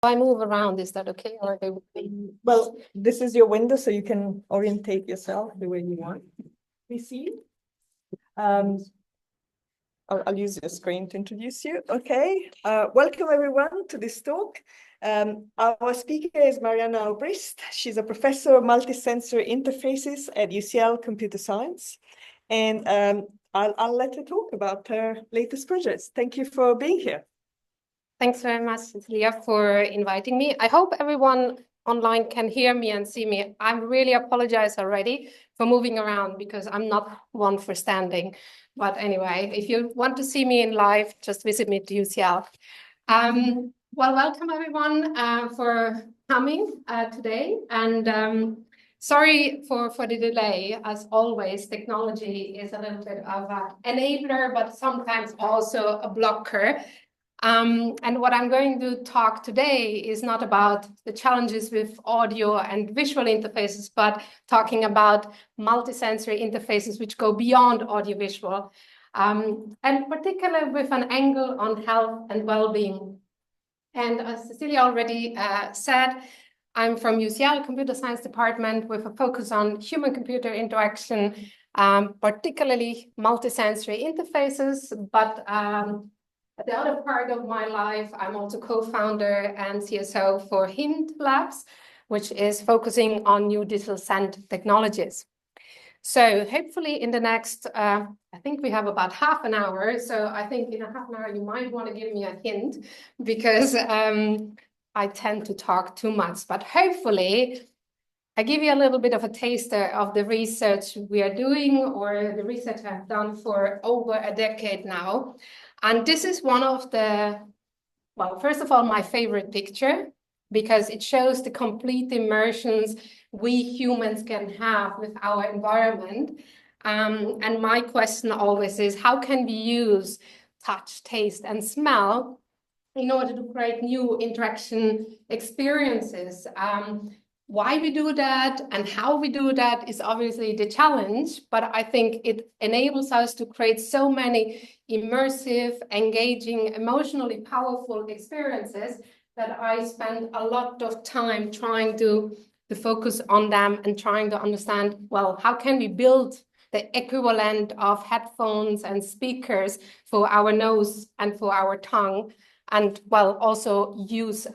I move around, is that okay? Or Well, this is your window, so you can orientate yourself the way you want. We see. I'll use your screen to introduce you. Okay. Welcome everyone to this talk. Our speaker is Mariana Aubrist. She's a professor of multisensory interfaces at UCL Computer Science. And I'll let her talk about her latest projects. Thank you for being here. Thanks very much, Cecilia, for inviting me. I hope everyone online can hear me and see me. I really apologize already for moving around because I'm not one for standing. But anyway, if you want to see me in live, just visit me to UCL. Well, welcome everyone for coming today. And sorry for the delay. As always, technology is a little bit of an enabler, but sometimes also a blocker. And what I'm going to talk today is not about the challenges with audio and visual interfaces, but talking about multisensory interfaces which go beyond audiovisual, and particularly with an angle on health and well-being. And as Cecilia already said, I'm from UCL Computer Science Department with a focus on human-computer interaction, particularly multisensory interfaces, but the other part of my life, I'm also co-founder and CSO for Hint Labs, which is focusing on new digital scent technologies. So hopefully in the next, I think we have about half an hour. So I think in a half an hour, you might want to give me a hint because I tend to talk too much, but hopefully I give you a little bit of a taster of the research we are doing or the research I've done for over a decade now. And this is one of the, well, first of all, my favorite picture, because it shows the complete immersions we humans can have with our environment. And my question always is, how can we use touch, taste, and smell in order to create new interaction experiences? Why we do that and how we do that is obviously the challenge, but I think it enables us to create so many immersive, engaging, emotionally powerful experiences that I spend a lot of time trying to focus on them and trying to understand, well, how can we build the equivalent of headphones and speakers for our nose and for our tongue, and well, also use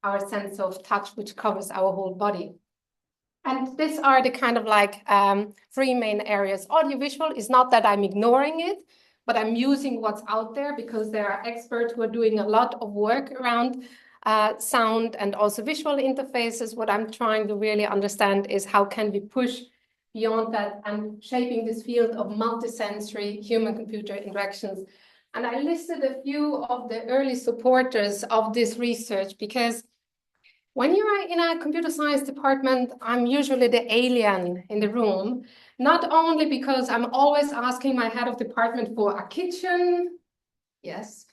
our sense of touch, which covers our whole body. And these are the kind of like three main areas. Audiovisual is not that I'm ignoring it, but I'm using what's out there because there are experts who are doing a lot of work around sound and also visual interfaces. What I'm trying to really understand is how can we push beyond that and shaping this field of multisensory human-computer interactions. And I listed a few of the early supporters of this research because when you're in a computer science department, I'm usually the alien in the room, not only because I'm always asking my head of department for a kitchen, yes,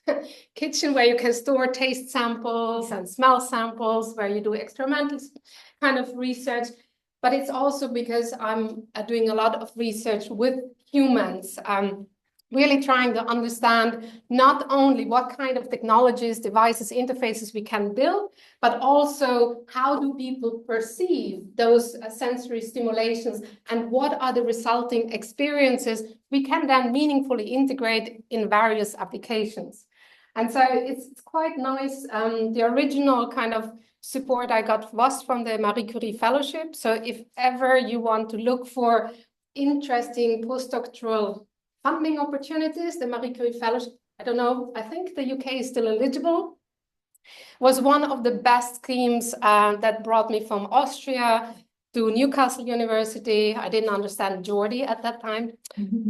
kitchen where you can store taste samples and smell samples, where you do experimental kind of research, but it's also because I'm doing a lot of research with humans, really trying to understand not only what kind of technologies, devices, interfaces we can build, but also how do people perceive those sensory stimulations and what are the resulting experiences we can then meaningfully integrate in various applications. And so it's quite nice. The original kind of support I got was from the Marie Curie Fellowship. So if ever you want to look for interesting postdoctoral funding opportunities, the Marie Curie Fellowship, I don't know, I think the UK is still eligible, was one of the best schemes that brought me from Austria to Newcastle University. I didn't understand Geordie at that time.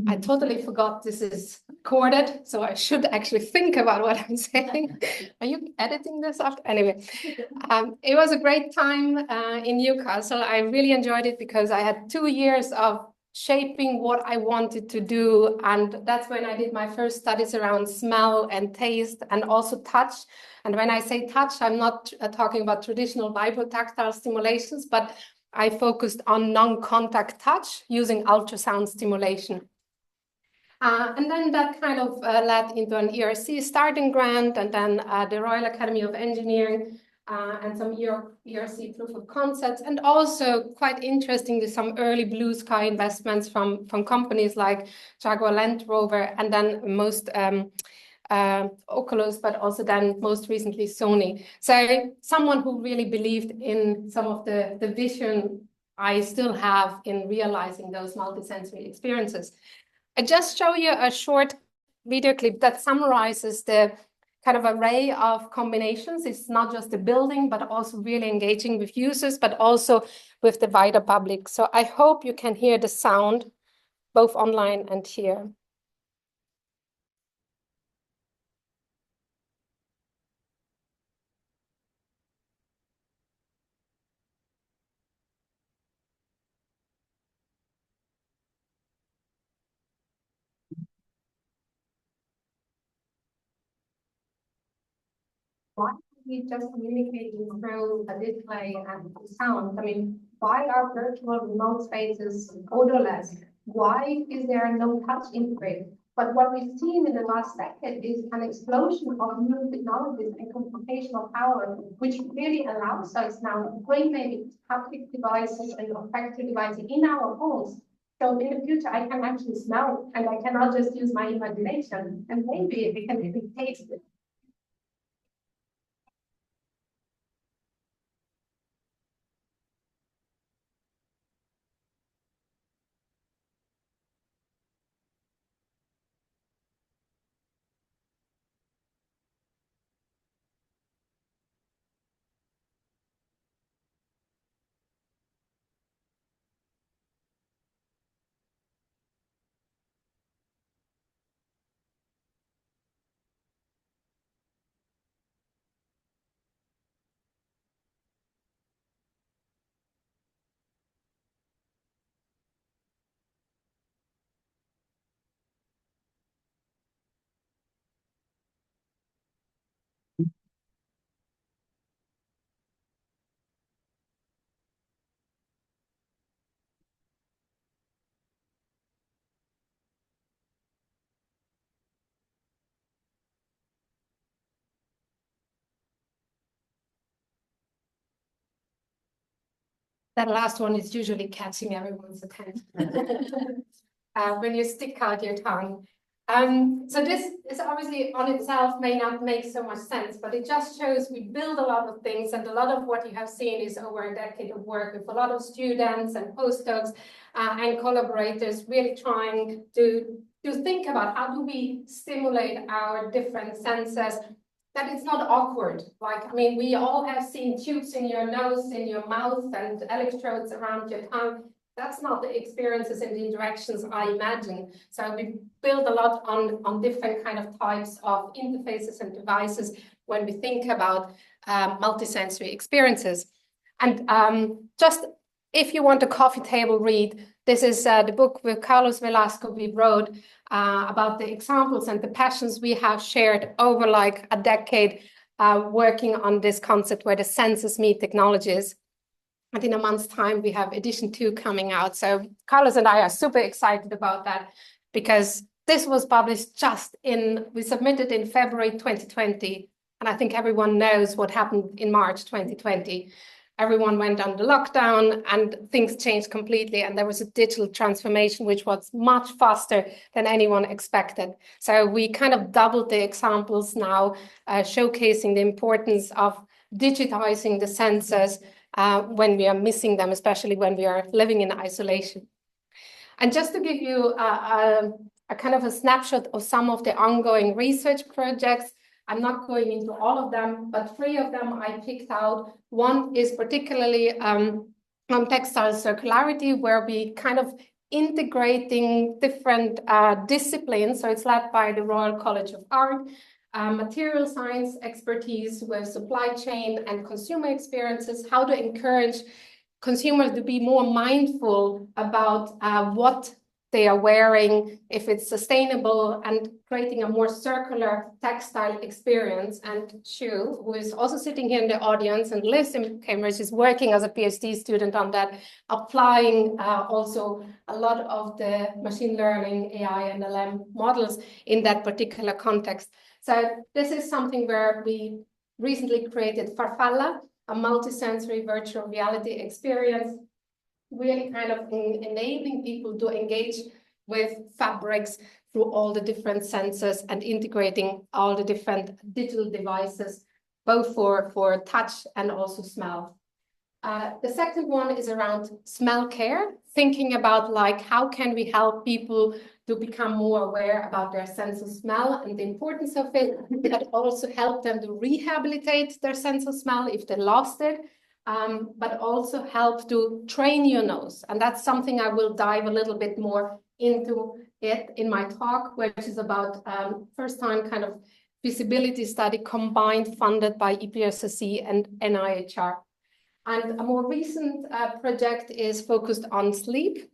I totally forgot this is recorded, so I should actually think about what I'm saying. Are you editing this up? Anyway, it was a great time in Newcastle. I really enjoyed it because I had 2 years of shaping what I wanted to do. And that's when I did my first studies around smell and taste and also touch. And when I say touch, I'm not talking about traditional vibrotactile stimulations, but I focused on non-contact touch using ultrasound stimulation. And then that kind of led into an ERC starting grant and then the Royal Academy of Engineering and some ERC proof of concepts, and also quite interestingly, some early blue sky investments from companies like Jaguar Land Rover, and then most Oculus, but also then most recently Sony. So someone who really believed in some of the vision I still have in realizing those multisensory experiences. I just show you a short video clip that summarizes the kind of array of combinations. It's not just the building, but also really engaging with users, but also with the wider public. So I hope you can hear the sound both online and here. Why are we just communicating through a display and sound? I mean, why are virtual remote spaces odorless? Why is there no touch integrated? But what we've seen in the last decade is an explosion of new technologies and computational power, which really allows us now to bring maybe haptic devices and olfactory devices in our homes. So in the future, I can actually smell, and I cannot just use my imagination, and maybe we can even taste it. That last one is usually catching everyone's attention when you stick out your tongue. So this is obviously on itself may not make so much sense, but it just shows we build a lot of things, and a lot of what you have seen is over a decade of work with a lot of students and postdocs and collaborators really trying to think about how do we stimulate our different senses, that it's not awkward. Like, I mean, we all have seen tubes in your nose, in your mouth, and electrodes around your tongue. That's not the experiences and the interactions I imagine. So we build a lot on different kind of types of interfaces and devices when we think about multisensory experiences. And just if you want a coffee table read, this is the book with Carlos Velasco we wrote about the examples and the passions we have shared over like a decade working on this concept where the senses meet technologies. And in a month's time, we have edition 2 coming out. So Carlos and I are super excited about that because this was published we submitted in February 2020. And I think everyone knows what happened in March 2020. Everyone went under lockdown and things changed completely. And there was a digital transformation, which was much faster than anyone expected. So we kind of doubled the examples now, showcasing the importance of digitizing the senses when we are missing them, especially when we are living in isolation. And just to give you a kind of a snapshot of some of the ongoing research projects, I'm not going into all of them, but 3 of them I picked out. One is particularly on textile circularity, where we kind of integrating different disciplines. So it's led by the Royal College of Art, material science expertise with supply chain and consumer experiences, how to encourage consumers to be more mindful about what they are wearing, if it's sustainable, and creating a more circular textile experience. And Shu, who is also sitting here in the audience and lives in Cambridge, is working as a PhD student on that, applying also a lot of the machine learning, AI, and LM models in that particular context. So this is something where we recently created Farfalla, a multisensory virtual reality experience, really kind of enabling people to engage with fabrics through all the different senses and integrating all the different digital devices, both for touch and also smell. The second one is around smell care, thinking about like how can we help people to become more aware about their sense of smell and the importance of it, but also help them to rehabilitate their sense of smell if they lost it, but also help to train your nose. And that's something I will dive a little bit more into it in my talk, which is about first time kind of feasibility study combined funded by EPSSC and NIHR. And a more recent project is focused on sleep,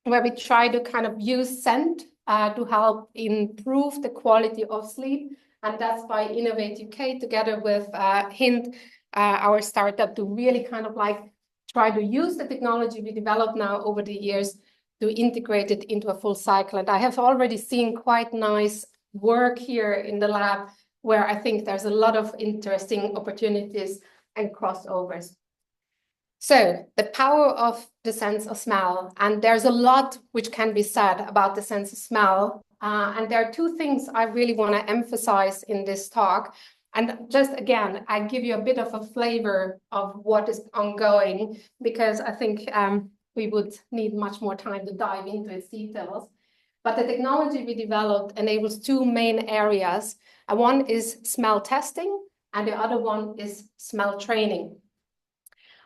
where we try to kind of use scent to help improve the quality of sleep. And that's by Innovate UK together with Hint, our startup, to really kind of like try to use the technology we developed now over the years to integrate it into a full cycle. And I have already seen quite nice work here in the lab where I think there's a lot of interesting opportunities and crossovers. So the power of the sense of smell, and there's a lot which can be said about the sense of smell. And there are two things I really want to emphasize in this talk. And just again, I give you a bit of a flavor of what is ongoing, because I think we would need much more time to dive into its details. But the technology we developed enables two main areas. One is smell testing, and the other one is smell training.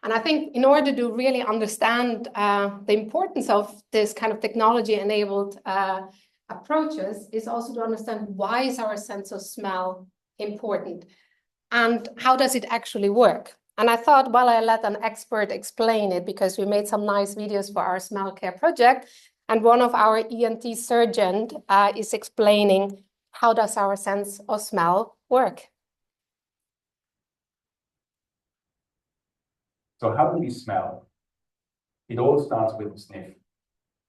And I think in order to really understand the importance of this kind of technology-enabled approaches is also to understand why is our sense of smell important and how does it actually work. And I thought, well, I let an expert explain it because we made some nice videos for our smell care project. And one of our ENT surgeons is explaining how does our sense of smell work. So how do we smell? It all starts with a sniff.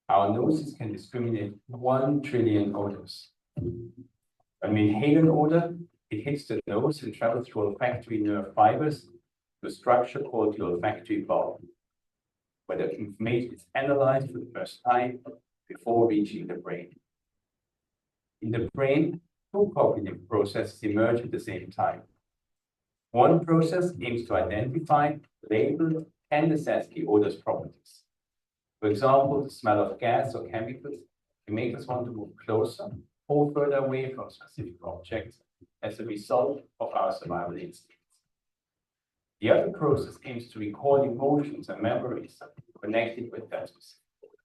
Our noses can discriminate 1 trillion odors. When we inhale an odor, it hits the nose and travels through olfactory nerve fibers to a structure called the olfactory bulb, where the information is analyzed for the first time before reaching the brain. In the brain, two cognitive processes emerge at the same time. One process aims to identify, label, and assess the odor's properties. For example, the smell of gas or chemicals can make us want to move closer or further away from specific objects as a result of our survival instincts. The other process aims to recall emotions and memories connected with that specific odor.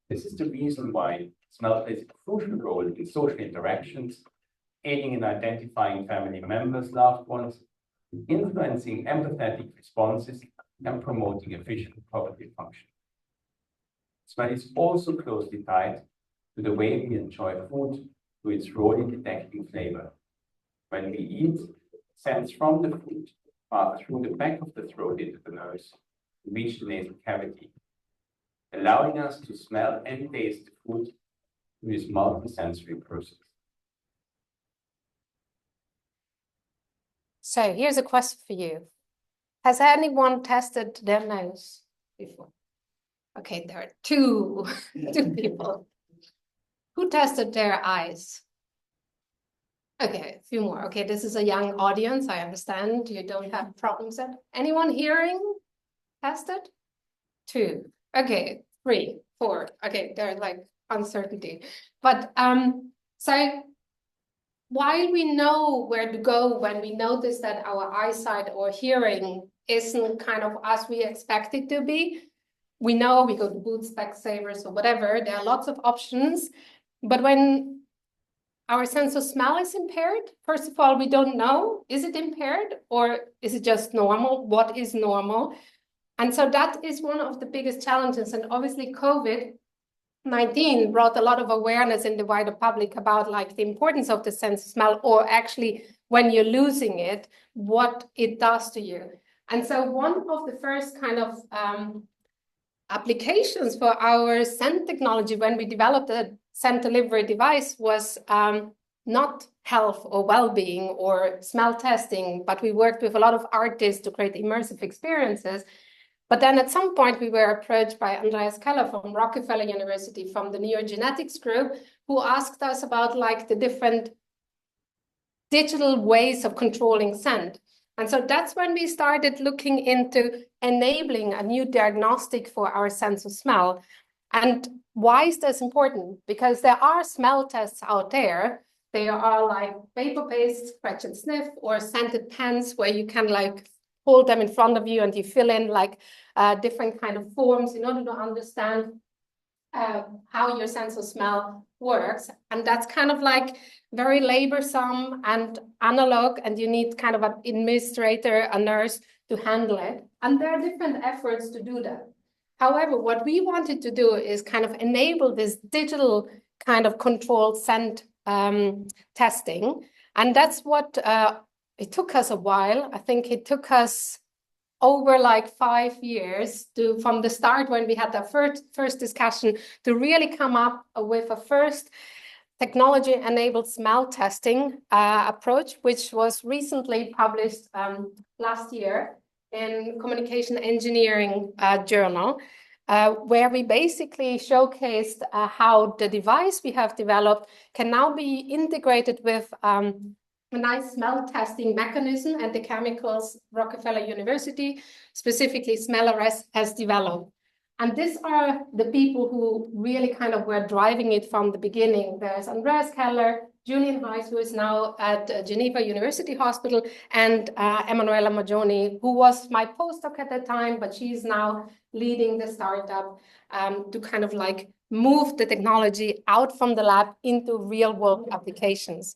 This is the reason why smell plays a crucial role in social interactions, aiding in identifying family members, loved ones, influencing empathetic responses, and promoting efficient cognitive function. Smell is also closely tied to the way we enjoy food, to its role in detecting flavor. When we eat, scents from the food pass through the back of the throat into the nose to reach the nasal cavity, allowing us to smell and taste the food through this multisensory process. So here's a question for you. Has anyone tested their nose before? Okay, there are two people. Who tested their eyes? Okay, a few more. Okay, this is a young audience. I understand you don't have problems yet. Anyone hearing tested? 2. Okay, 3, 4. Okay, there's like uncertainty. But so while we know where to go when we notice that our eyesight or hearing isn't kind of as we expect it to be, we know we go to Boots, Specsavers, or whatever. There are lots of options. But when our sense of smell is impaired, first of all, we don't know, is it impaired or is it just normal? What is normal? And so that is one of the biggest challenges. And obviously COVID-19 brought a lot of awareness in the wider public about like the importance of the sense of smell, or actually when you're losing it, what it does to you. And so one of the first kind of applications for our scent technology when we developed a scent delivery device was not health or well-being or smell testing, but we worked with a lot of artists to create immersive experiences. But then at some point we were approached by Andreas Keller from Rockefeller University, from the neurogenetics group, who asked us about like the different digital ways of controlling scent. And so that's when we started looking into enabling a new diagnostic for our sense of smell. And why is this important? Because there are smell tests out there. They are like paper-based scratch and sniff, or scented pens where you can like hold them in front of you and you fill in like different kind of forms in order to understand how your sense of smell works. And that's kind of like very laborsome and analog, and you need kind of an administrator, a nurse to handle it. And there are different efforts to do that. However, what we wanted to do is kind of enable this digital kind of controlled scent testing. And that's what it took us a while. I think it took us over like 5 years from the start when we had the first discussion to really come up with a first technology-enabled smell testing approach, which was recently published last year in Communication Engineering journal, where we basically showcased how the device we have developed can now be integrated with a nice smell testing mechanism and the chemicals Rockefeller University, specifically SmellRS, has developed. And these are the people who really kind of were driving it from the beginning. There's Andreas Keller, Julian Heiss, who is now at Geneva University Hospital, and Emanuela Magioni, who was my postdoc at the time, but she's now leading the startup to kind of like move the technology out from the lab into real world applications.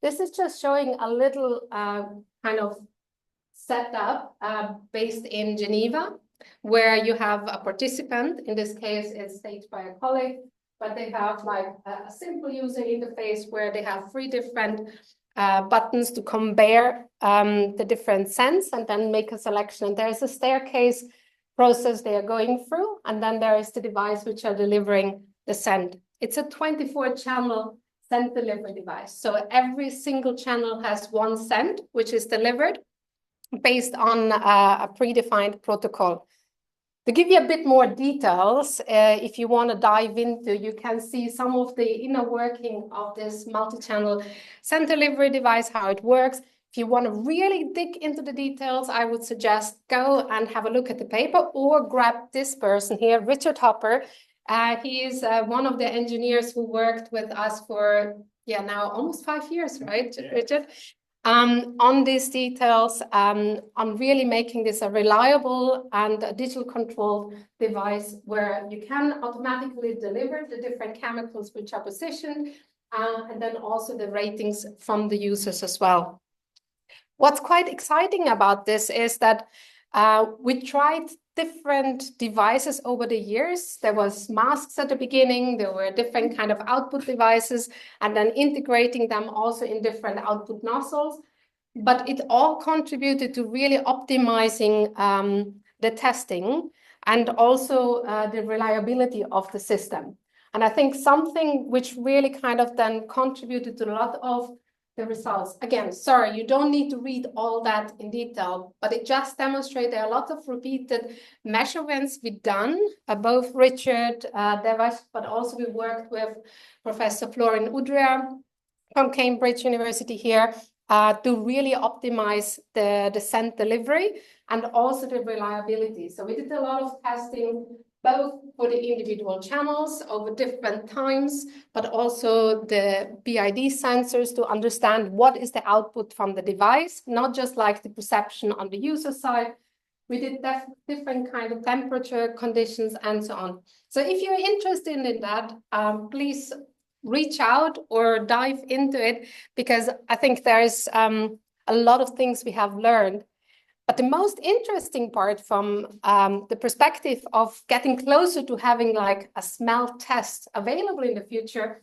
This is just showing a little kind of setup based in Geneva, where you have a participant. In this case, it's staged by a colleague, but they have like a simple user interface where they have 3 different buttons to compare the different scents and then make a selection. And there's a staircase process they are going through, and then there is the device which are delivering the scent. It's a 24-channel scent delivery device. So every single channel has 1 scent, which is delivered based on a predefined protocol. To give you a bit more details, if you want to dive into, you can see some of the inner working of this multi-channel scent delivery device, how it works. If you want to really dig into the details, I would suggest go and have a look at the paper or grab this person here, Richard Hopper. He is one of the engineers who worked with us for, now almost 5 years, right, Richard? On these details, on really making this a reliable and a digital controlled device where you can automatically deliver the different chemicals which are positioned, and then also the ratings from the users as well. What's quite exciting about this is that we tried different devices over the years. There was masks at the beginning, there were different kind of output devices, and then integrating them also in different output nozzles. But it all contributed to really optimizing the testing and also the reliability of the system. And I think something which really kind of then contributed to a lot of the results. Again, sorry, you don't need to read all that in detail, but it just demonstrates there are a lot of repeated measurements we've done, both Richard, Devash, but also we worked with Professor Florian Udrea from Cambridge University here to really optimize the scent delivery and also the reliability. So we did a lot of testing both for the individual channels over different times, but also the BID sensors to understand what is the output from the device, not just like the perception on the user side. We did different kind of temperature conditions and so on. So if you're interested in that, please reach out or dive into it, because I think there's a lot of things we have learned. But the most interesting part from the perspective of getting closer to having like a smell test available in the future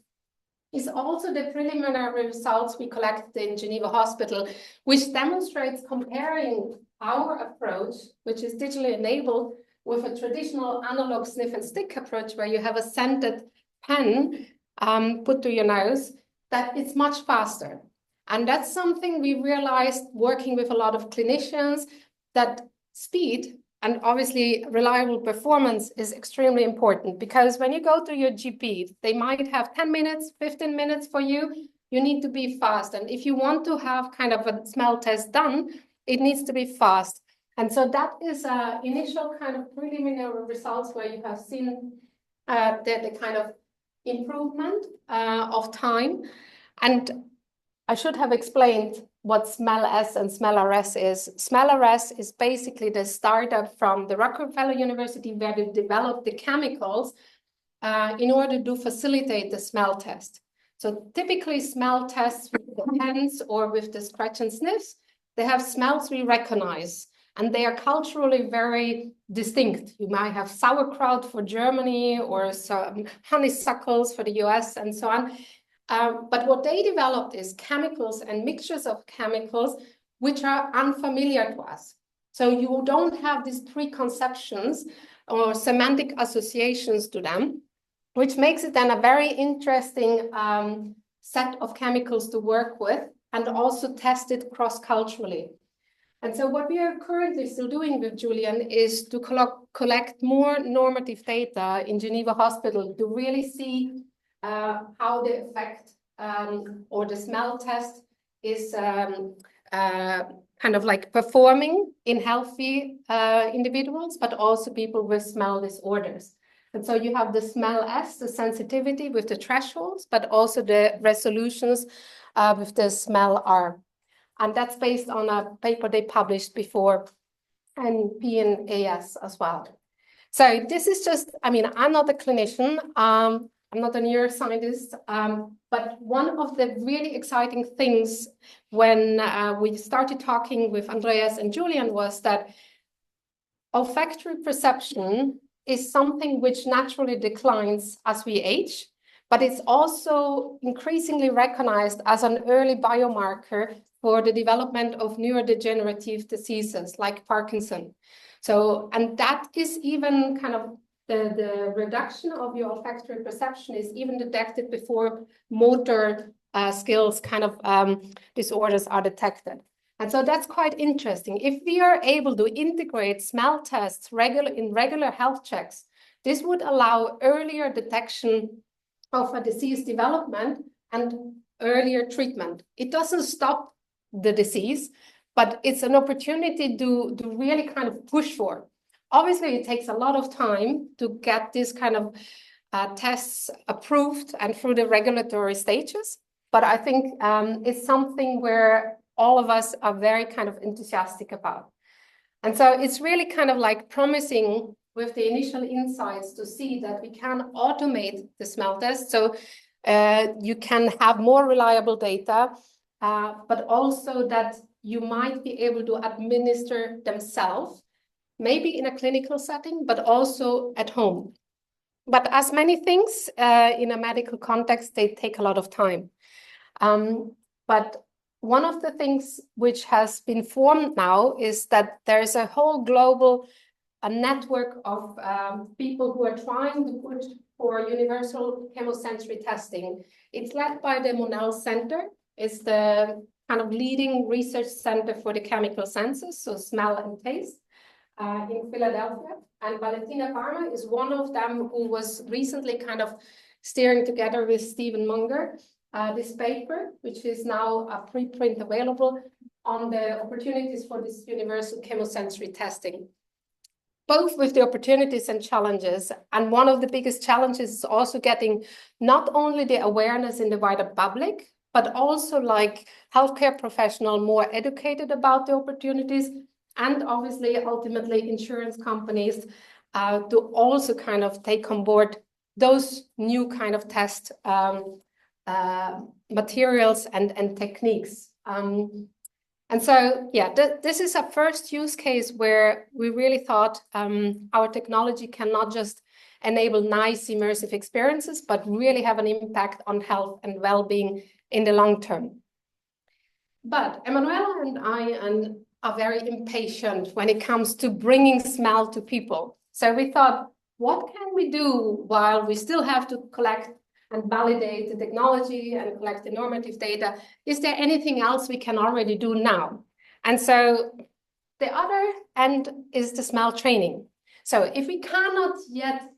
is also the preliminary results we collected in Geneva Hospital, which demonstrates comparing our approach, which is digitally enabled, with a traditional analog sniff and stick approach where you have a scented pen put to your nose, that it's much faster. And that's something we realized working with a lot of clinicians, that speed and obviously reliable performance is extremely important, because when you go to your GP, they might have 10 minutes, 15 minutes for you. You need to be fast. And if you want to have kind of a smell test done, it needs to be fast. And so that is initial kind of preliminary results where you have seen the kind of improvement of time. And I should have explained what SmellS and SmellRS is. SmellRS is basically the startup from the Rockefeller University, where they developed the chemicals in order to facilitate the smell test. So typically smell tests with the pens or with the scratch and sniffs, they have smells we recognize, and they are culturally very distinct. You might have sauerkraut for Germany or some honeysuckles for the US and so on. But what they developed is chemicals and mixtures of chemicals which are unfamiliar to us. So you don't have these preconceptions or semantic associations to them, which makes it then a very interesting set of chemicals to work with and also test it cross-culturally. And so what we are currently still doing with Julian is to collect more normative data in Geneva Hospital to really see how the effect or the smell test is kind of like performing in healthy individuals, but also people with smell disorders. And so you have the SmellS, the sensitivity with the thresholds, but also the resolutions with the SmellR. And that's based on a paper they published before and PNAS as well. So this is just, I mean, I'm not a clinician, I'm not a neuroscientist, but one of the really exciting things when we started talking with Andreas and Julian was that olfactory perception is something which naturally declines as we age, but it's also increasingly recognized as an early biomarker for the development of neurodegenerative diseases like Parkinson. So, and that is even kind of the reduction of your olfactory perception is even detected before motor skills kind of disorders are detected. And so that's quite interesting. If we are able to integrate smell tests in regular health checks, this would allow earlier detection of a disease development and earlier treatment. It doesn't stop the disease, but it's an opportunity to really kind of push for. Obviously, it takes a lot of time to get this kind of tests approved and through the regulatory stages. But I think it's something where all of us are very kind of enthusiastic about. And so it's really kind of like promising with the initial insights to see that we can automate the smell test. So you can have more reliable data, but also that you might be able to administer themselves, maybe in a clinical setting, but also at home. But as many things in a medical context, they take a lot of time. But one of the things which has been formed now is that there's a whole global network of people who are trying to push for universal chemosensory testing. It's led by the Monell Center. It's the kind of leading research center for the chemical senses, so smell and taste, in Philadelphia. And Valentina Parma is one of them who was recently kind of steering together with Stephen Munger this paper, which is now a preprint available on the opportunities for this universal chemosensory testing, both with the opportunities and challenges. And one of the biggest challenges is also getting not only the awareness in the wider public, but also like healthcare professionals more educated about the opportunities, and obviously ultimately insurance companies to also kind of take on board those new kind of test materials and techniques. And so, yeah, this is a first use case where we really thought our technology cannot just enable nice immersive experiences, but really have an impact on health and well-being in the long term. But Emanuela and I are very impatient when it comes to bringing smell to people. So we thought, what can we do while we still have to collect and validate the technology and collect the normative data. Is there anything else we can already do now? And so the other end is the smell training. So if we cannot yet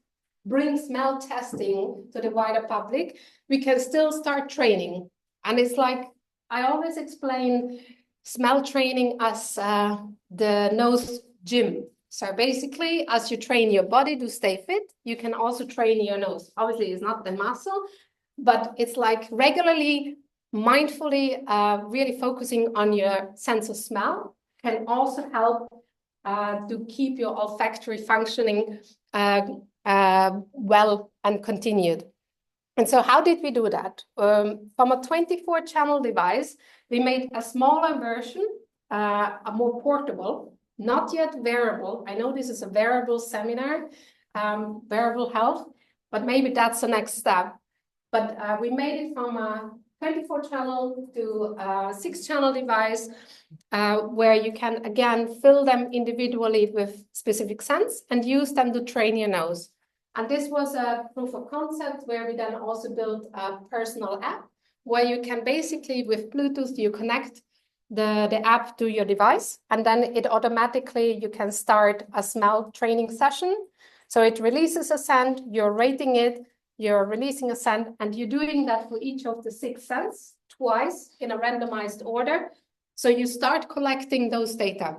bring smell testing to the wider public, we can still start training. And it's like, I always explain smell training as the nose gym. So basically, as you train your body to stay fit, you can also train your nose. Obviously, it's not the muscle, but it's like regularly, mindfully, really focusing on your sense of smell can also help to keep your olfactory functioning well and continued. And so how did we do that? From a 24-channel device, we made a smaller version, a more portable, not yet wearable. I know this is a wearable seminar, wearable health, but maybe that's the next step. But we made it from a 24-channel to a 6-channel device where you can, again, fill them individually with specific scents and use them to train your nose. And this was a proof of concept where we then also built a personal app where you can basically, with Bluetooth, you connect the app to your device, and then it automatically, you can start a smell training session. So it releases a scent, you're rating it, you're releasing a scent, and you're doing that for each of the 6 scents twice in a randomized order. So you start collecting those data.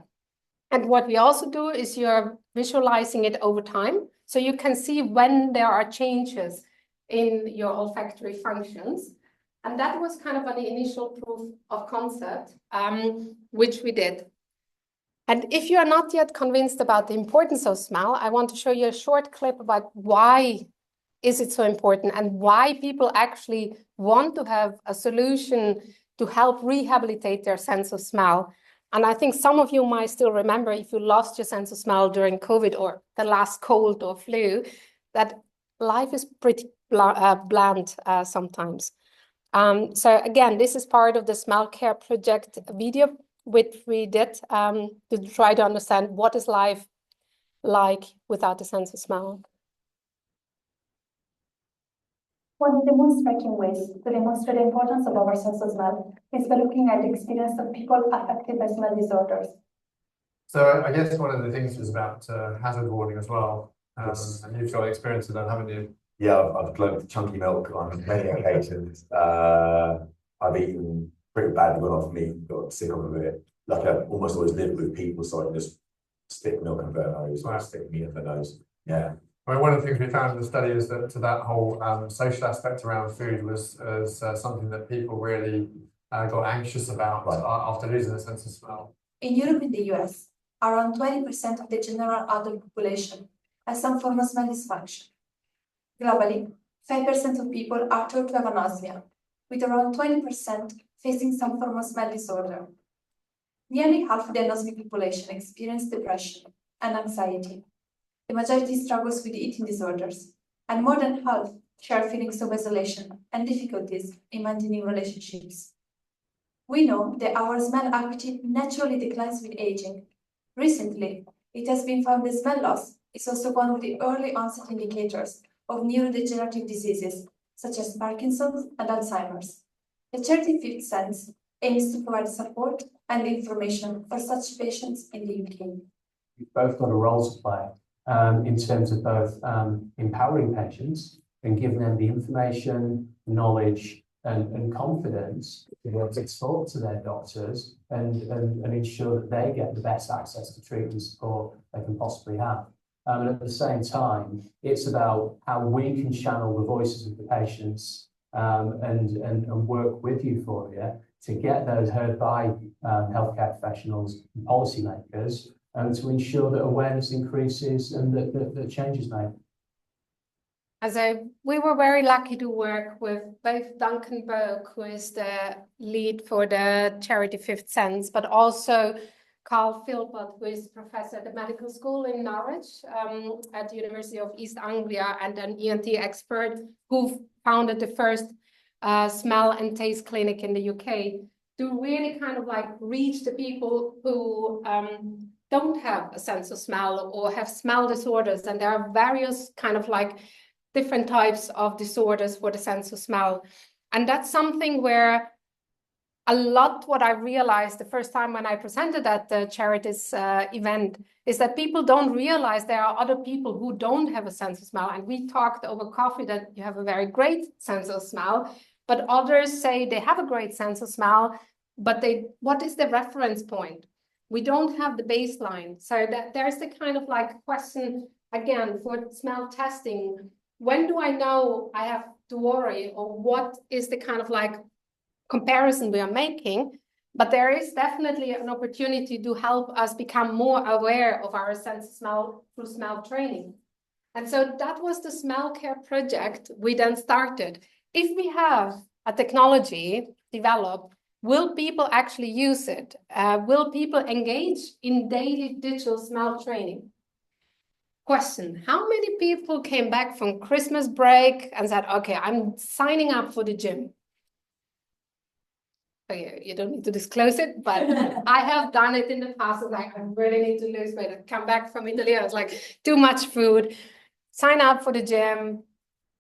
And what we also do is you're visualizing it over time. So you can see when there are changes in your olfactory functions. And that was kind of an initial proof of concept, which we did. And if you are not yet convinced about the importance of smell, I want to show you a short clip about why is it so important and why people actually want to have a solution to help rehabilitate their sense of smell. And I think some of you might still remember, if you lost your sense of smell during COVID or the last cold or flu, that life is pretty bland sometimes. So again, this is part of the Smell Care Project video, which we did to try to understand what is life like without the sense of smell. One of the most striking ways to demonstrate the importance of our sense of smell is by looking at the experience of people affected by smell disorders. So I guess one of the things is about hazard warning as well. Yes. And you've got experience of that, haven't you? Yeah, I've glutted chunky milk on many occasions. I've eaten pretty badly, gone off meat, got sick of it. Like I almost always lived with people, so I can just stick milk in their nose, or stick meat in their nose. Yeah. I mean, one of the things we found in the study is that to that whole social aspect around food was something that people really got anxious about after losing the sense of smell. In Europe and the US, around 20% of the general adult population has some form of smell dysfunction. Globally, 5% of people are thought to have anosmia, with around 20% facing some form of smell disorder. Nearly half of the anosmic population experience depression and anxiety. The majority struggles with eating disorders, and more than half share feelings of isolation and difficulties in maintaining relationships. We know that our smell acuity naturally declines with aging. Recently, it has been found that smell loss is also one of the early onset indicators of neurodegenerative diseases, such as Parkinson's and Alzheimer's. The 35th Sense aims to provide support and information for such patients in the UK. We've both got a role to play in terms of both empowering patients and giving them the information, knowledge, and confidence to be able to talk to their doctors and ensure that they get the best access to treatment support they can possibly have. And at the same time, it's about how we can channel the voices of the patients and work with Euphoria to get those heard by healthcare professionals and policymakers to ensure that awareness increases and that change is made. We were very lucky to work with both Duncan Burke, who is the lead for the charity Fifth Sense, but also Carl Philpott, who is professor at the medical school in Norwich at the University of East Anglia, and an ENT expert who founded the first smell and taste clinic in the UK, to really kind of like reach the people who don't have a sense of smell or have smell disorders. And there are various kind of like different types of disorders for the sense of smell. And that's something where a lot what I realized the first time when I presented at the charities event is that people don't realize there are other people who don't have a sense of smell. And we talked over coffee that you have a very great sense of smell, but others say they have a great sense of smell, but what is the reference point? We don't have the baseline. So that there's the kind of like question again for smell testing. When do I know I have to worry, or what is the kind of like comparison we are making? But there is definitely an opportunity to help us become more aware of our sense of smell through smell training. And so that was the smell care project we then started. If we have a technology developed, will people actually use it? Will people engage in daily digital smell training? Question, how many people came back from Christmas break and said, okay, I'm signing up for the gym? Okay, you don't need to disclose it, but I have done it in the past. It's like, I really need to lose weight. I come back from Italy, I was like, too much food, sign up for the gym,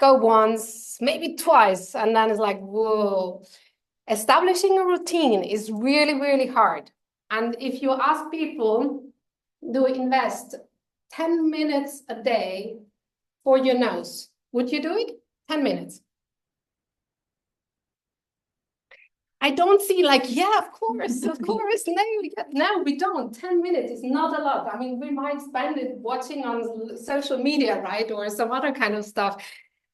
go once, maybe twice. And then it's like, whoa. Establishing a routine is really, really hard. And if you ask people, do invest 10 minutes a day for your nose, would you do it? 10 minutes. I don't see like, yeah, of course, no, we don't. 10 minutes is not a lot. I mean, we might spend it watching on social media, right? Or some other kind of stuff,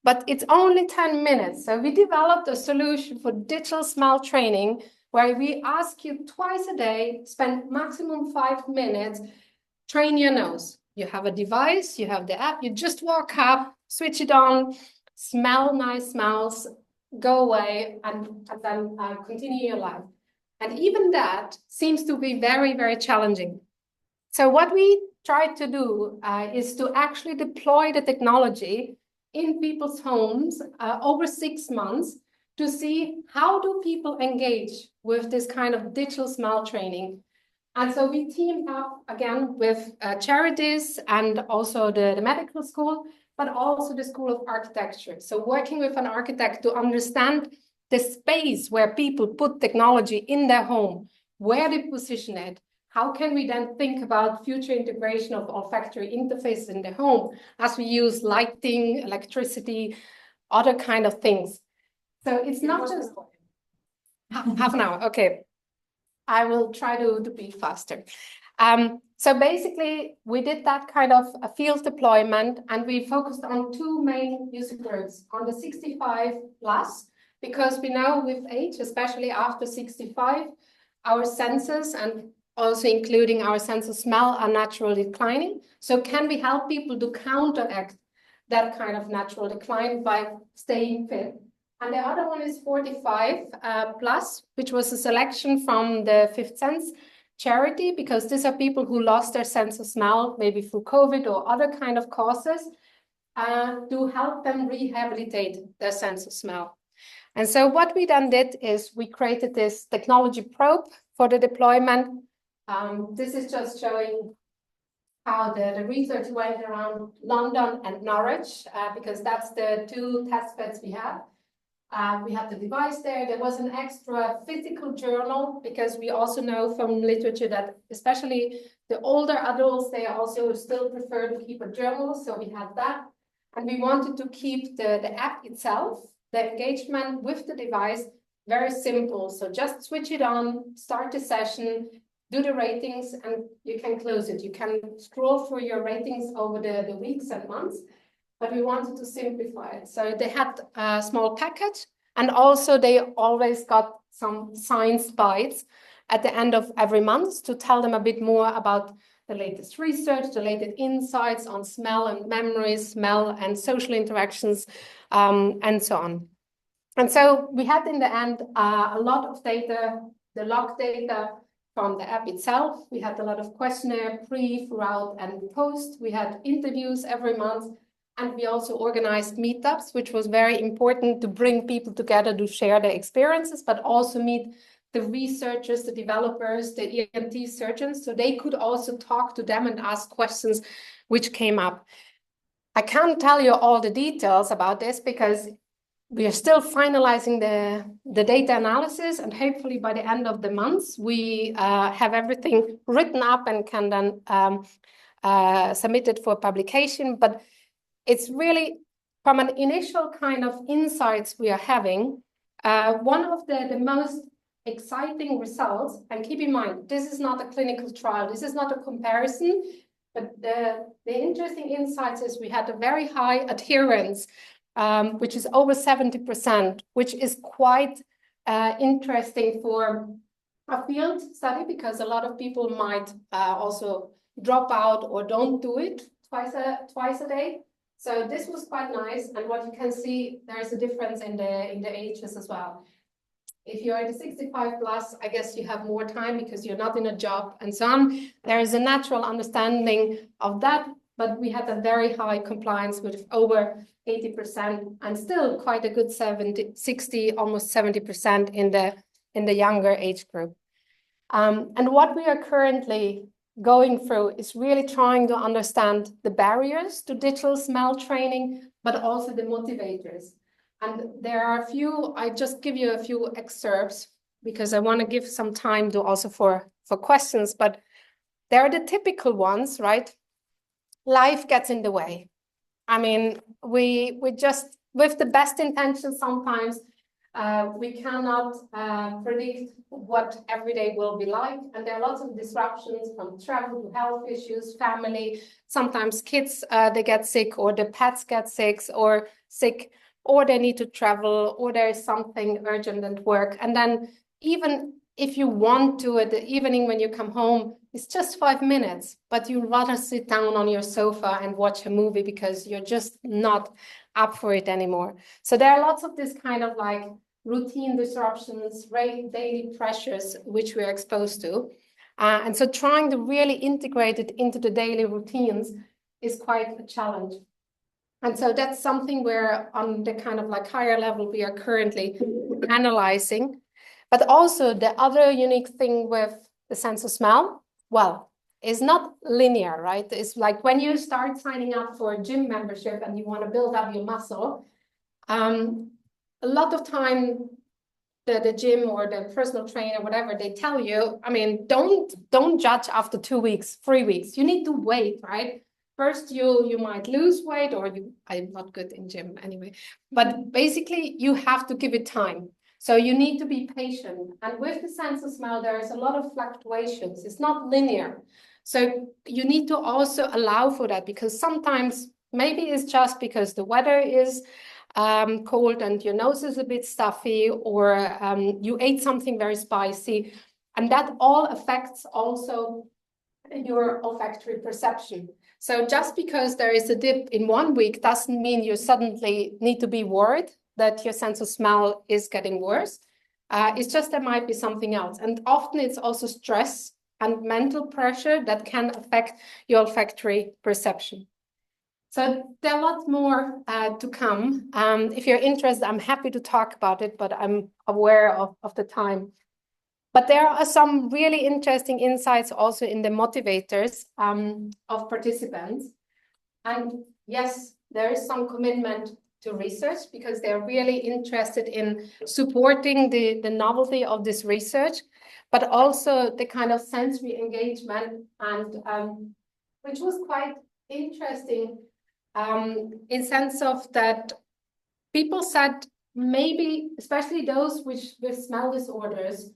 but it's only 10 minutes. So we developed a solution for digital smell training where we ask you twice a day, spend maximum 5 minutes, train your nose. You have a device, you have the app, you just walk up, switch it on, smell nice smells, go away, and then continue your life. And even that seems to be very, very challenging. So what we tried to do is to actually deploy the technology in people's homes over 6 months to see how do people engage with this kind of digital smell training. And so we teamed up again with charities and also the medical school, but also the School of Architecture. So working with an architect to understand the space where people put technology in their home, where they position it, how can we then think about future integration of olfactory interfaces in the home as we use lighting, electricity, other kind of things. So it's not just half an hour, okay. I will try to be faster. So basically, we did that kind of a field deployment, and we focused on 2 main user groups, on the 65 plus, because we know with age, especially after 65, our senses and also including our sense of smell are naturally declining. So can we help people to counteract that kind of natural decline by staying fit? And the other one is 45 plus, which was a selection from the Fifth Sense charity, because these are people who lost their sense of smell, maybe through COVID or other kind of causes, to help them rehabilitate their sense of smell. And so what we then did is we created this technology probe for the deployment. This is just showing how the research went around London and Norwich, because that's the 2 test beds we have. We have the device there. There was an extra physical journal, because we also know from literature that especially the older adults, they also still prefer to keep a journal. So we had that. And we wanted to keep the app itself, the engagement with the device, very simple. So just switch it on, start the session, do the ratings, and you can close it. You can scroll through your ratings over the weeks and months. But we wanted to simplify it. So they had a small package, and also they always got some science bites at the end of every month to tell them a bit more about the latest research, the latest insights on smell and memories, smell and social interactions, and so on. And so we had in the end a lot of data, the log data from the app itself. We had a lot of questionnaire pre, throughout, and post. We had interviews every month. And we also organized meetups, which was very important to bring people together to share their experiences, but also meet the researchers, the developers, the ENT surgeons, so they could also talk to them and ask questions which came up. I can't tell you all the details about this because we are still finalizing the data analysis, and hopefully by the end of the month, we have everything written up and can then submit it for publication. But it's really from an initial kind of insights we are having, one of the most exciting results, and keep in mind, this is not a clinical trial, this is not a comparison, but the interesting insights is we had a very high adherence, which is over 70%, which is quite interesting for a field study, because a lot of people might also drop out or don't do it twice a day. So this was quite nice, and what you can see, there's a difference in the ages as well. If you're at 65 plus, I guess you have more time because you're not in a job and so on. There is a natural understanding of that, but we had a very high compliance with over 80% and still quite a good 60, almost 70% in the younger age group. And what we are currently going through is really trying to understand the barriers to digital smell training, but also the motivators. And there are a few, I just give you a few excerpts because I want to give some time to also for questions, but there are the typical ones, right? Life gets in the way. I mean, we just, with the best intentions sometimes, we cannot predict what every day will be like. And there are lots of disruptions from travel to health issues, family. Sometimes kids, they get sick, or the pets get sick, or they need to travel, or there is something urgent at work. And then even if you want to, at the evening when you come home, it's just 5 minutes, but you'd rather sit down on your sofa and watch a movie because you're just not up for it anymore. So there are lots of this kind of like routine disruptions, daily pressures, which we're exposed to. And so trying to really integrate it into the daily routines is quite a challenge. And so that's something where on the kind of like higher level, we are currently analyzing. But also the other unique thing with the sense of smell, well, it's not linear, right? It's like when you start signing up for a gym membership and you want to build up your muscle, a lot of time the gym or the personal trainer, whatever, they tell you, I mean, don't judge after 2 weeks, 3 weeks. You need to wait, right? First, you might lose weight, or I'm not good in gym anyway, but basically you have to give it time. So you need to be patient. And with the sense of smell, there is a lot of fluctuations. It's not linear. So you need to also allow for that, because sometimes maybe it's just because the weather is cold and your nose is a bit stuffy, or you ate something very spicy. And that all affects also your olfactory perception. So just because there is a dip in 1 week doesn't mean you suddenly need to be worried that your sense of smell is getting worse. It's just there might be something else. And often it's also stress and mental pressure that can affect your olfactory perception. So there are lots more to come. If you're interested, I'm happy to talk about it, but I'm aware of the time. But there are some really interesting insights also in the motivators of participants. And yes, there is some commitment to research, because they're really interested in supporting the novelty of this research, but also the kind of sensory engagement, and which was quite interesting in sense of that people said maybe, especially those with smell disorders,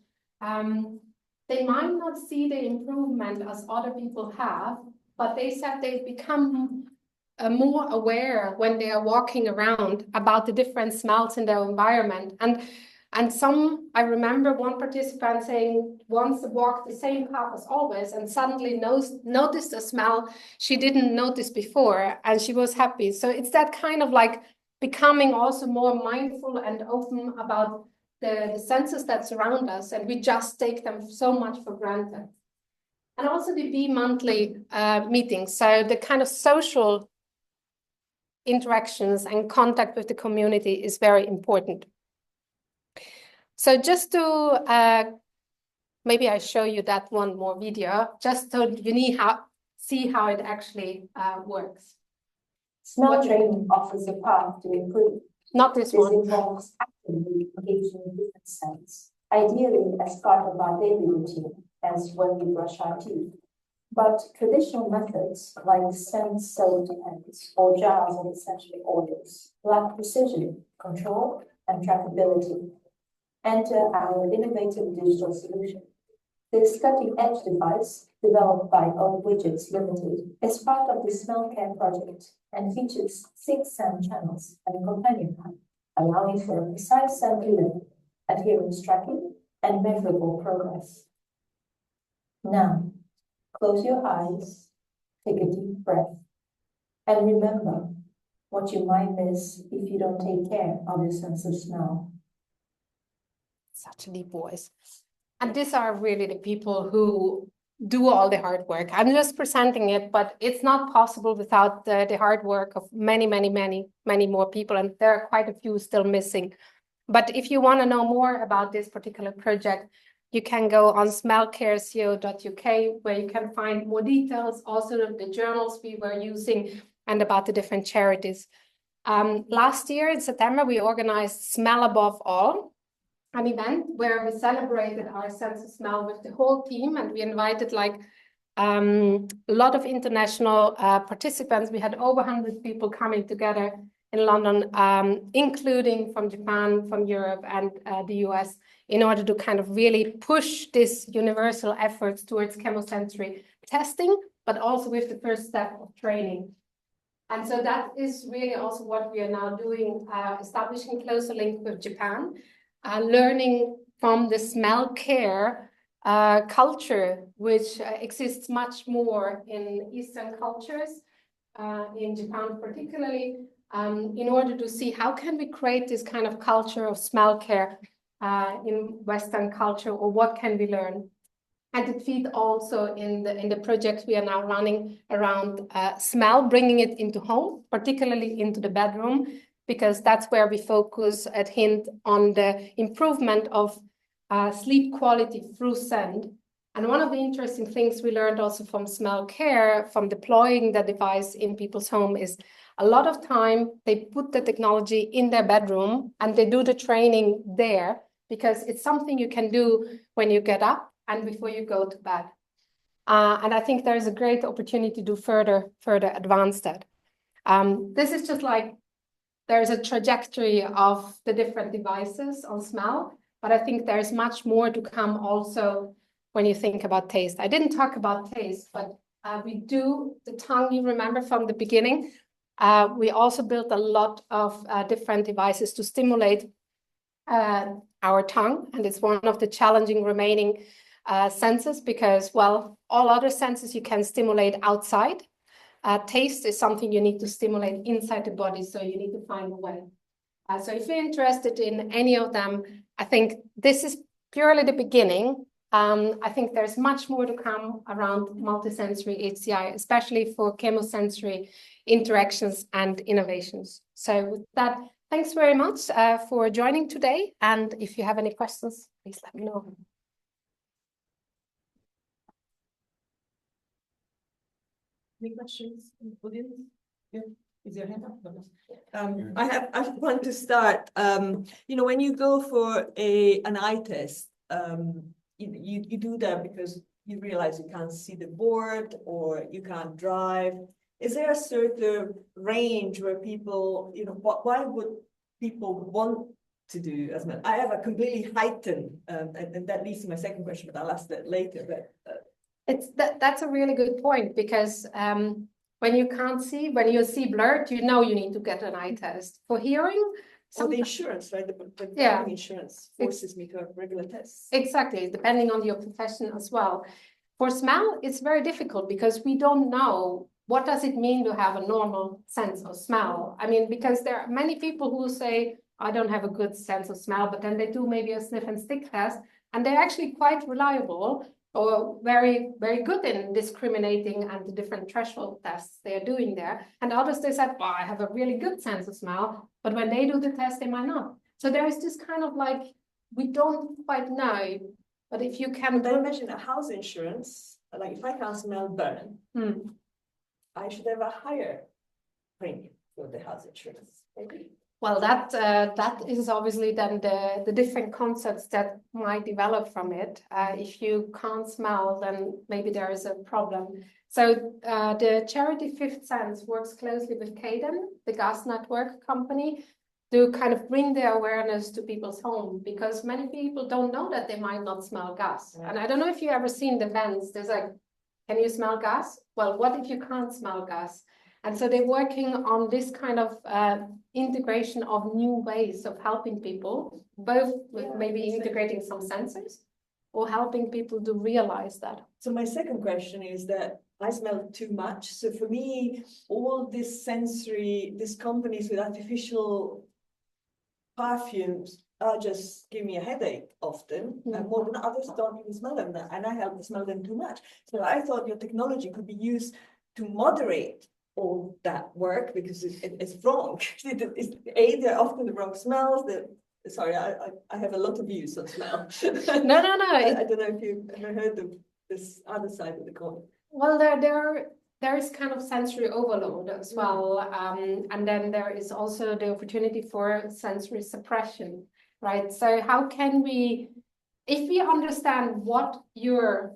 they might not see the improvement as other people have, but they said they've become more aware when they are walking around about the different smells in their environment. And some, I remember one participant saying once walked the same path as always and suddenly noticed a smell she didn't notice before, and she was happy. So it's that kind of like becoming also more mindful and open about the senses that surround us, and we just take them so much for granted. And also the bi-monthly meetings, so the kind of social interactions and contact with the community is very important. So just to, maybe I show you that one more video, just so you see how it actually works. Smell training offers a path to improve. Not this This one. involves actively engaging in different scents, ideally as part of our daily routine, as when we brush our teeth. But traditional methods like scent-soaked pens or jars of essential oils lack precision, control, and trackability. Enter our innovative digital solution. This cutting-edge device, developed by Own Widgets Limited, is part of the Smell Care project and features 6 scent channels and a companion app, allowing for a precise scent delivery, adherence tracking, and measurable progress. Now, close your eyes, take a deep breath, and remember what you might miss if you don't take care of your sense of smell. Such a deep voice. And these are really the people who do all the hard work. I'm just presenting it, but it's not possible without the hard work of many more people. And there are quite a few still missing. But if you want to know more about this particular project, you can go on smellcareco.uk, where you can find more details, also the journals we were using and about the different charities. Last year in September, we organized Smell Above All, an event where we celebrated our sense of smell with the whole team, and we invited a lot of international participants. We had over 100 people coming together in London, including from Japan, from Europe, and the US, in order to kind of really push this universal efforts towards chemosensory testing, but also with the first step of training. And so that is really also what we are now doing, establishing closer link with Japan, learning from the smell care culture, which exists much more in Eastern cultures, in Japan particularly, in order to see how can we create this kind of culture of smell care in Western culture, or what can we learn. And it feeds also in the projects we are now running around smell, bringing it into home, particularly into the bedroom, because that's where we focus at Hint on the improvement of sleep quality through scent. And one of the interesting things we learned also from smell care, from deploying the device in people's home, is a lot of time they put the technology in their bedroom and they do the training there, because it's something you can do when you get up and before you go to bed. And I think there is a great opportunity to further advance that. This is just like, there's a trajectory of the different devices on smell, but I think there's much more to come also when you think about taste. I didn't talk about taste, but we do the tongue, you remember from the beginning. We also built a lot of different devices to stimulate our tongue, and it's one of the challenging remaining senses, because, well, all other senses you can stimulate outside. Taste is something you need to stimulate inside the body, so you need to find a way. So if you're interested in any of them, I think this is purely the beginning. I think there's much more to come around multisensory HCI, especially for chemosensory interactions and innovations. So with that, thanks very much for joining today. And if you have any questions, please let me know. Any questions in the audience? Yeah, is your hand up? I want to start. When you go for an eye test, you do that because you realize you can't see the board or you can't drive. Is there a certain range where people, why would people want to do as much? I have a completely heightened, and that leads to my second question, but I'll ask that later. But that's a really good point, because when you can't see, when you see blurred, you need to get an eye test. For hearing, the insurance, right? The insurance forces me to have regular tests. Exactly, depending on your profession as well. For smell, it's very difficult because we don't know what does it mean to have a normal sense of smell. I mean, because there are many people who say, I don't have a good sense of smell, but then they do maybe a sniff and stick test, and they're actually quite reliable or very, very good in discriminating and the different threshold tests they're doing there. And others, they said, well, I have a really good sense of smell, but when they do the test, they might not. So there is this kind of like, we don't quite know, but if you can... But I imagine a house insurance, like if I can't smell burn, I should have a higher premium. for the health insurance? Maybe. Well, that is obviously then the different concepts that might develop from it. If you can't smell, then maybe there is a problem. So the charity Fifth Sense works closely with Caden, the gas network company, to kind of bring the awareness to people's home, because many people don't know that they might not smell gas. Yeah. And I don't know if you've ever seen the vents. There's like, can you smell gas? Well, what if you can't smell gas? And so they're working on this kind of integration of new ways of helping people, both with maybe integrating some sensors or helping people to realize that. So my second question is that I smell too much. So for me, all this sensory, these companies with artificial perfumes just give me a headache often, and more than others don't even smell them, and I have to smell them too much. So I thought your technology could be used to moderate all that work, because it's wrong. They're often the wrong smells. Sorry, I have a lot of views on smell. No. I don't know if you've ever heard of this other side of the coin. Well, there is kind of sensory overload as well, and then there is also the opportunity for sensory suppression, right? So how can we, if we understand what your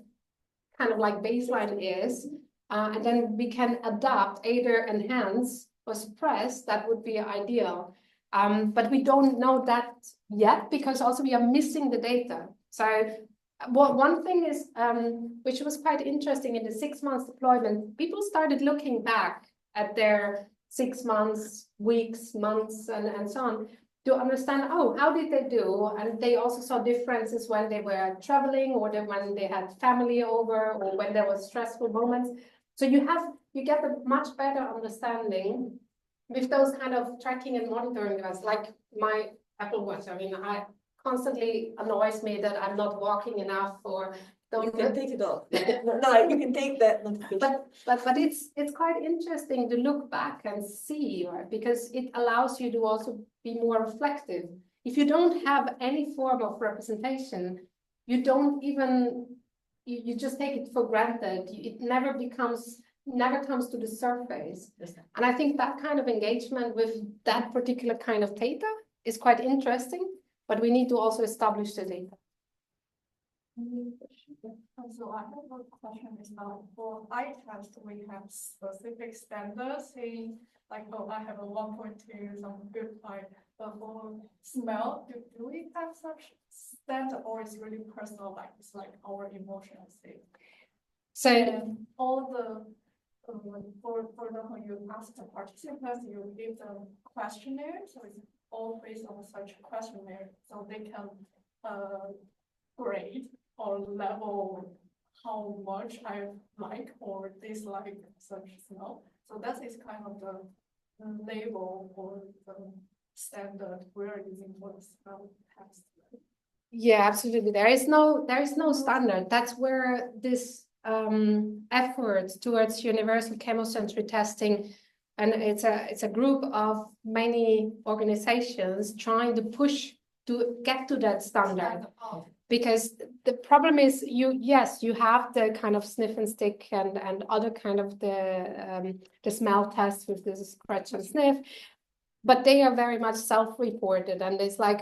kind of like baseline is, and then we can adapt, either enhance or suppress, that would be ideal. But we don't know that yet, because also we are missing the data. So one thing is, which was quite interesting in the 6 months deployment, people started looking back at their 6 months, weeks, months, and so on, to understand, oh, how did they do? And they also saw differences when they were traveling, or when they had family over, or when there was stressful moments. So you get a much better understanding with those kind of tracking and monitoring events, like my Apple Watch. I mean, I constantly annoys me that I'm not walking enough, or don't. You can take it off. No, you can take that notification. But it's quite interesting to look back and see, right? Because it allows you to also be more reflective. If you don't have any form of representation, you don't even, you just take it for granted. It never comes to the surface. And I think that kind of engagement with that particular kind of data is quite interesting, but we need to also establish the data. So I have a question is now, for eye test, we have specific standards saying like, oh, I have a 1.2, some good eye. But for smell, do we have such standard, or is really personal, like it's like our emotional state? So and all the for example, you ask the participants, you give them questionnaire, so it's all based on such a questionnaire, so they can grade or level how much I like or dislike such smell. So that is kind of the label or the standard we're using for the smell test. yeah, absolutely. There is no standard. That's where this effort towards universal chemosensory testing, and it's a group of many organizations trying to push to get to that standard. Because the problem is, you have the kind of sniff and stick and other kind of the smell tests with the scratch and sniff, but they are very much self-reported, and it's like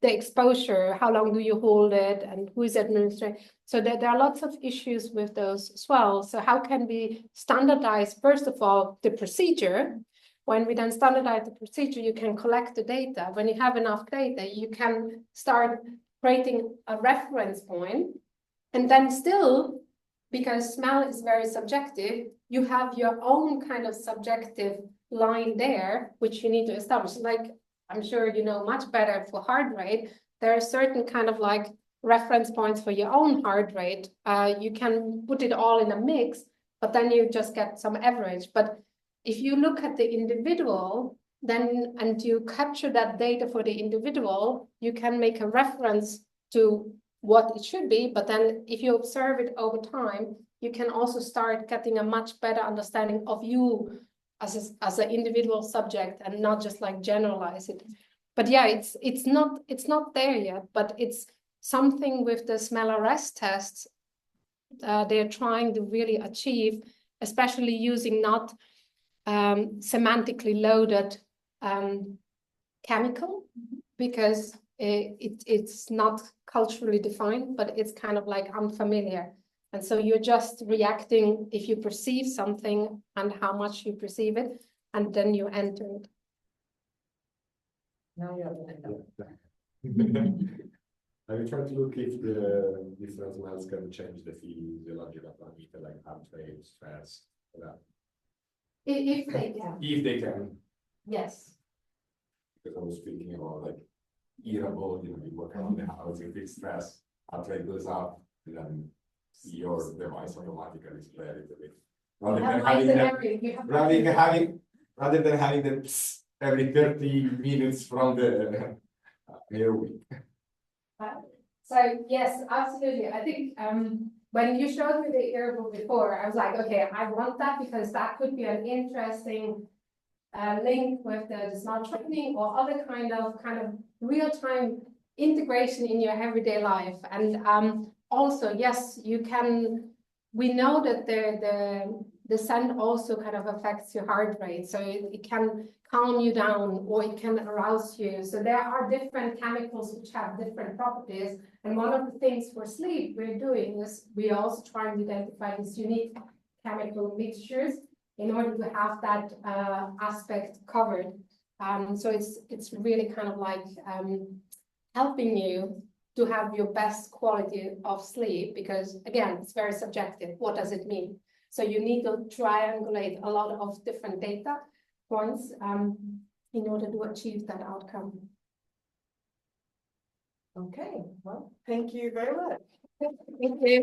the exposure, how long do you hold it, and who is administering. So there are lots of issues with those as well. So how can we standardize, first of all, the procedure? When we then standardize the procedure, you can collect the data. When you have enough data, you can start creating a reference point, and then still, because smell is very subjective, you have your own kind of subjective line there, which you need to establish. Like, I'm sure you know much better for heart rate, there are certain kind of like reference points for your own heart rate. You can put it all in a mix, but then you just get some average. But if you look at the individual, then, and you capture that data for the individual, you can make a reference to what it should be. But then if you observe it over time, you can also start getting a much better understanding of you as an individual subject, and not just like generalize it. But yeah, it's not there yet, but it's something with the smell arrest tests they're trying to really achieve, especially using not semantically loaded chemical, because it's not culturally defined, but it's kind of like unfamiliar. And so you're just reacting if you perceive something and how much you perceive it, and then you enter it. Now you have Have you tried to look if the different smells can change the physiological parameter, like heart rate, stress, that? If they can. If they can, Yes. because I was speaking about like irritable, you know, you work around the house, you feel stress, heart rate goes up, and then your device automatically display a little bit. Rather than having the every 30 minutes from the airway. So yes, absolutely. I think when you showed me the earable before, I was like, okay, I want that, because that could be an interesting link with the smart training or other kind of real-time integration in your everyday life. And also, yes, you can. We know that the scent also kind of affects your heart rate, so it can calm you down or it can arouse you. So there are different chemicals which have different properties. And one of the things for sleep we're doing is we also try and identify these unique chemical mixtures in order to have that aspect covered. So it's really kind of like helping you to have your best quality of sleep, because again, it's very subjective. What does it mean? So you need to triangulate a lot of different data points in order to achieve that outcome. Okay, well, thank you very much. Thank you.